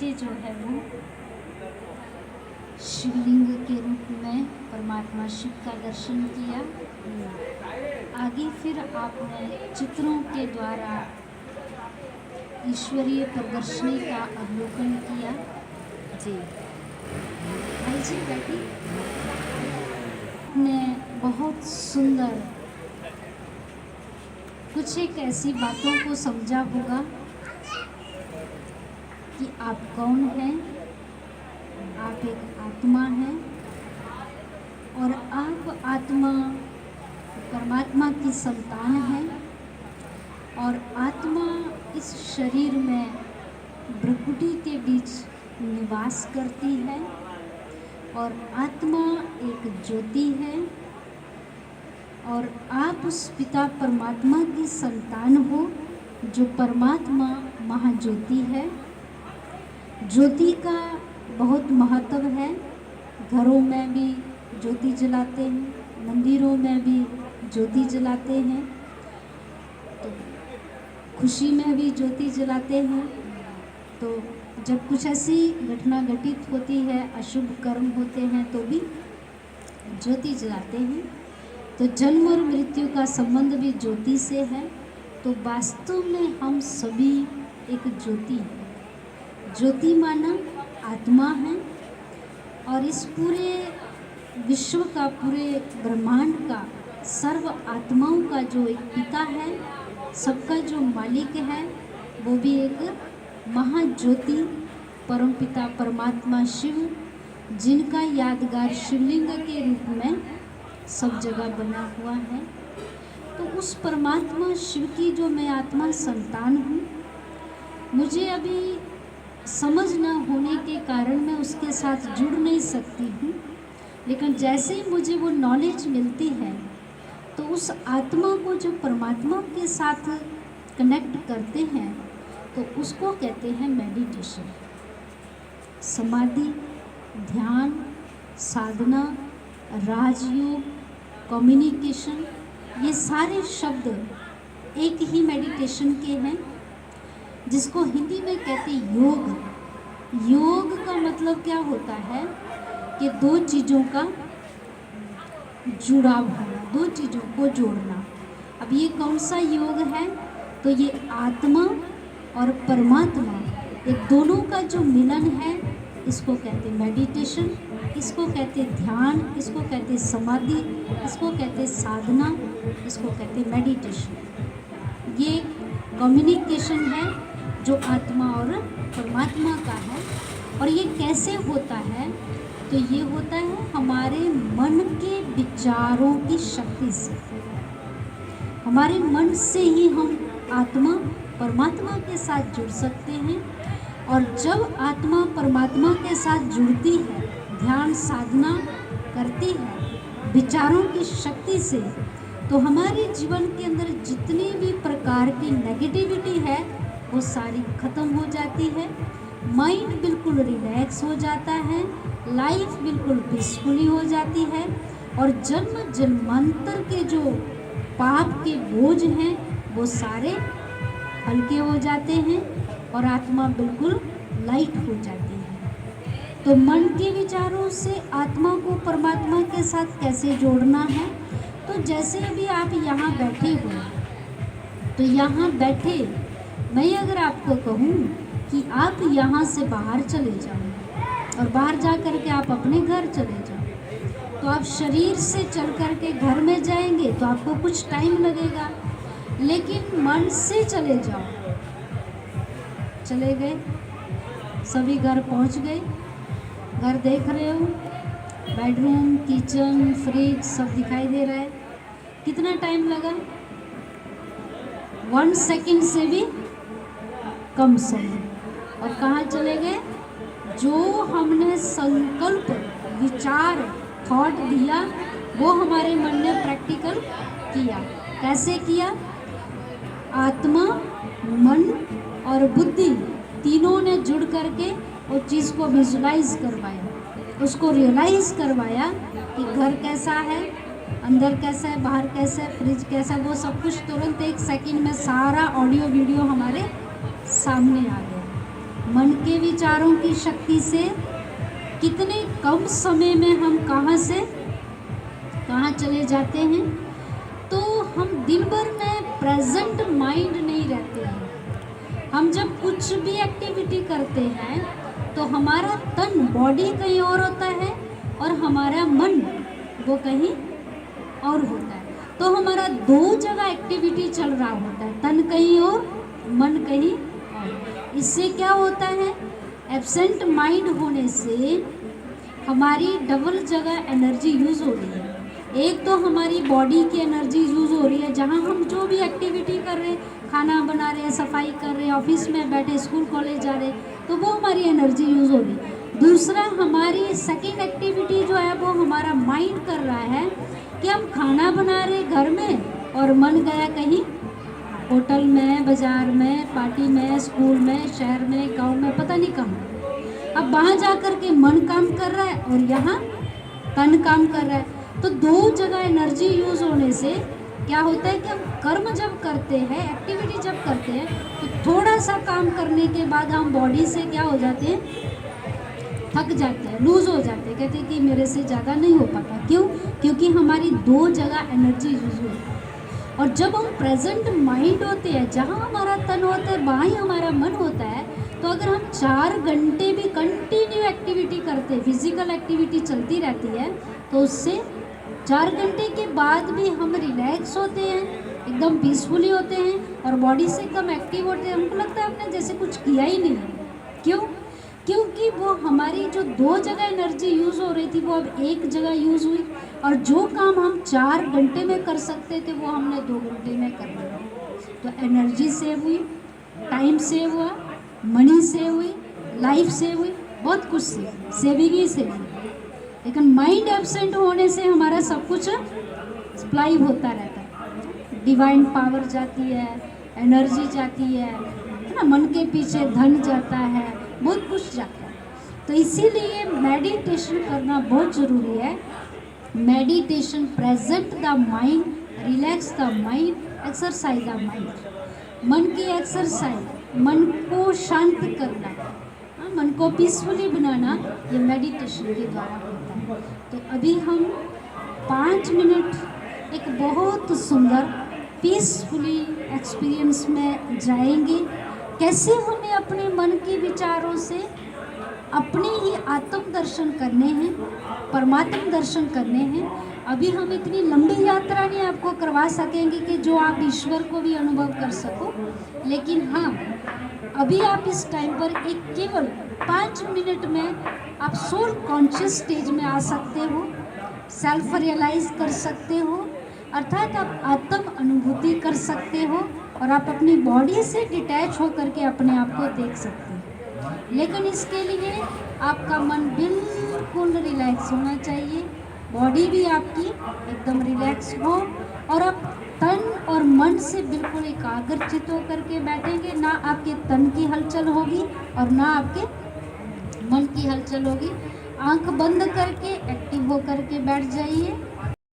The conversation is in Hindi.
पीछे जो है वो शिवलिंग के रूप में परमात्मा शिव का दर्शन किया। आगे फिर आपने चित्रों के द्वारा ईश्वरीय प्रदर्शनी का अवलोकन किया। जी भाई जी बैठी ने बहुत सुंदर कुछ एक ऐसी बातों को समझा होगा कि आप कौन हैं, आप एक आत्मा हैं और आप आत्मा परमात्मा की संतान हैं और आत्मा इस शरीर में भ्रकुटी के बीच निवास करती है और आत्मा एक ज्योति है और आप उस पिता परमात्मा की संतान हो जो परमात्मा महाज्योति है। ज्योति का बहुत महत्व है। घरों में भी ज्योति जलाते हैं, मंदिरों में भी ज्योति जलाते हैं, तो खुशी में भी ज्योति जलाते हैं। तो जब कुछ ऐसी घटना घटित होती है, अशुभ कर्म होते हैं तो भी ज्योति जलाते हैं। तो जन्म और मृत्यु का संबंध भी ज्योति से है। तो वास्तव में हम सभी एक ज्योति हैं। ज्योति माना आत्मा है और इस पूरे विश्व का, पूरे ब्रह्मांड का, सर्व आत्माओं का जो एक पिता है, सबका जो मालिक है, वो भी एक महाज्योति परमपिता परमात्मा शिव, जिनका यादगार शिवलिंग के रूप में सब जगह बना हुआ है। तो उस परमात्मा शिव की जो मैं आत्मा संतान हूँ, मुझे अभी समझ न होने के कारण मैं उसके साथ जुड़ नहीं सकती हूँ, लेकिन जैसे ही मुझे वो नॉलेज मिलती है तो उस आत्मा को जो परमात्मा के साथ कनेक्ट करते हैं तो उसको कहते हैं मेडिटेशन। समाधि, ध्यान, साधना, राजयोग, कम्युनिकेशन, ये सारे शब्द एक ही मेडिटेशन के हैं, जिसको हिंदी में कहते हैं योग। योग का मतलब क्या होता है कि दो चीज़ों का जुड़ाव होना, दो चीज़ों को जोड़ना। अब ये कौन सा योग है? तो ये आत्मा और परमात्मा, ये दोनों का जो मिलन है, इसको कहते हैं मेडिटेशन, इसको कहते हैं ध्यान, इसको कहते हैं समाधि, इसको कहते हैं साधना, इसको कहते हैं मेडिटेशन। ये कम्युनिकेशन है जो आत्मा और परमात्मा का है। और ये कैसे होता है? तो ये होता है हमारे मन के विचारों की शक्ति से। हमारे मन से ही हम आत्मा परमात्मा के साथ जुड़ सकते हैं। और जब आत्मा परमात्मा के साथ जुड़ती है, ध्यान साधना करती है विचारों की शक्ति से, तो हमारे जीवन के अंदर जितनी भी प्रकार की नेगेटिविटी है वो सारी खत्म हो जाती है। माइंड बिल्कुल रिलैक्स हो जाता है, लाइफ बिल्कुल पीसफुली हो जाती है और जन्म जन्मांतर के जो पाप के बोझ हैं वो सारे हल्के हो जाते हैं और आत्मा बिल्कुल लाइट हो जाती है। तो मन के विचारों से आत्मा को परमात्मा के साथ कैसे जोड़ना है? तो जैसे अभी आप यहाँ बैठे हो, तो यहाँ बैठे मैं अगर आपको कहूँ कि आप यहाँ से बाहर चले जाओ और बाहर जा कर के आप अपने घर चले जाओ, तो आप शरीर से चल कर के घर में जाएंगे तो आपको कुछ टाइम लगेगा, लेकिन मन से चले जाओ, चले गए, सभी घर पहुंच गए, घर देख रहे हो, बेडरूम, किचन, फ्रिज सब दिखाई दे रहा है। कितना टाइम लगा? 1 सेकंड से भी कम समय। और कहाँ चले गए? जो हमने संकल्प, विचार, थॉट दिया वो हमारे मन ने प्रैक्टिकल किया। कैसे किया? आत्मा, मन और बुद्धि तीनों ने जुड़ करके वो चीज़ को विजुलाइज करवाया, उसको रियलाइज करवाया कि घर कैसा है, अंदर कैसा है, बाहर कैसा है, फ्रिज कैसा है, वो सब कुछ तुरंत 1 सेकंड में सारा ऑडियो वीडियो हमारे सामने आ गया। मन के विचारों की शक्ति से कितने कम समय में हम कहाँ से कहाँ चले जाते हैं। तो हम दिन भर में प्रेजेंट माइंड नहीं रहते हैं। हम जब कुछ भी एक्टिविटी करते हैं तो हमारा तन बॉडी कहीं और होता है और हमारा मन वो कहीं और होता है। तो हमारा दो जगह एक्टिविटी चल रहा होता है, तन कहीं और मन कहीं और। इससे क्या होता है, एब्सेंट माइंड होने से हमारी डबल जगह एनर्जी यूज़ हो रही है। एक तो हमारी बॉडी की एनर्जी यूज़ हो रही है, जहाँ हम जो भी एक्टिविटी कर रहे हैं, खाना बना रहे हैं, सफाई कर रहे हैं, ऑफिस में बैठे, स्कूल कॉलेज जा रहे हैं, तो वो हमारी एनर्जी यूज़ हो रही है। दूसरा, हमारी सेकेंड एक्टिविटी जो है वो हमारा माइंड कर रहा है कि हम खाना बना रहे घर में और मन गया कहीं होटल में, बाज़ार में, पार्टी में, स्कूल में, शहर में, गांव में, पता नहीं कहाँ। अब वहाँ जा कर के मन काम कर रहा है और यहाँ तन काम कर रहा है। तो दो जगह एनर्जी यूज़ होने से क्या होता है कि हम कर्म जब करते हैं, एक्टिविटी जब करते हैं, तो थोड़ा सा काम करने के बाद हम बॉडी से क्या हो जाते हैं, थक जाते हैं, लूज़ हो जाते हैं, कहते हैं कि मेरे से ज़्यादा नहीं हो पाता। क्यों? क्योंकि हमारी दो जगह एनर्जी यूज़ हुई है। और जब हम प्रेजेंट माइंड होते हैं, जहाँ हमारा तन होता है वहाँ ही हमारा मन होता है। तो अगर हम 4 घंटे भी कंटिन्यू एक्टिविटी करते हैं, फिजिकल एक्टिविटी चलती रहती है, तो उससे 4 घंटे के बाद भी हम रिलैक्स होते हैं, एकदम पीसफुली होते हैं और बॉडी से एकदम एक्टिव होते हैं। हमको लगता है आपने जैसे कुछ किया ही नहीं है। क्यों? क्योंकि वो हमारी जो दो जगह एनर्जी यूज़ हो रही थी वो अब एक जगह यूज़ हुई, और जो काम हम 4 घंटे में कर सकते थे वो हमने 2 घंटे में कर लिया। तो एनर्जी सेव हुई, टाइम सेव हुआ, मनी सेव हुई, लाइफ सेव हुई, बहुत कुछ सेविंग ही सेव हुई। लेकिन माइंड एब्सेंट होने से हमारा सब कुछ सप्लाई होता रहता है, डिवाइन पावर जाती है, एनर्जी जाती है ना, मन के पीछे धन जाता है, बहुत कुछ जाता है। तो इसीलिए मेडिटेशन करना बहुत ज़रूरी है। Meditation present the mind, relax the mind, exercise the mind. मन की एक्सरसाइज, मन को शांत करना, मन को पीसफुली बनाना, ये मेडिटेशन के द्वारा होता है। तो अभी हम 5 मिनट एक बहुत सुंदर पीसफुली एक्सपीरियंस में जाएंगे। कैसे हमें अपने मन के विचारों से अपने ही आत्म दर्शन करने हैं, परमात्म दर्शन करने हैं। अभी हम इतनी लंबी यात्रा नहीं आपको करवा सकेंगे कि जो आप ईश्वर को भी अनुभव कर सको, लेकिन हाँ, अभी आप इस टाइम पर एक केवल 5 मिनट में आप सोल कॉन्शियस स्टेज में आ सकते हो, सेल्फ रियलाइज कर सकते हो, अर्थात आप आत्म अनुभूति कर सकते हो और आप अपनी बॉडी से डिटैच होकर के अपने आप को देख सकते हो। लेकिन इसके लिए आपका मन बिल्कुल रिलैक्स होना चाहिए, बॉडी भी आपकी एकदम रिलैक्स हो, और आप तन और मन से बिल्कुल एकाग्रचित होकर के बैठेंगे। ना आपके तन की हलचल होगी और ना आपके मन की हलचल होगी। आंख बंद करके एक्टिव होकर के बैठ जाइए।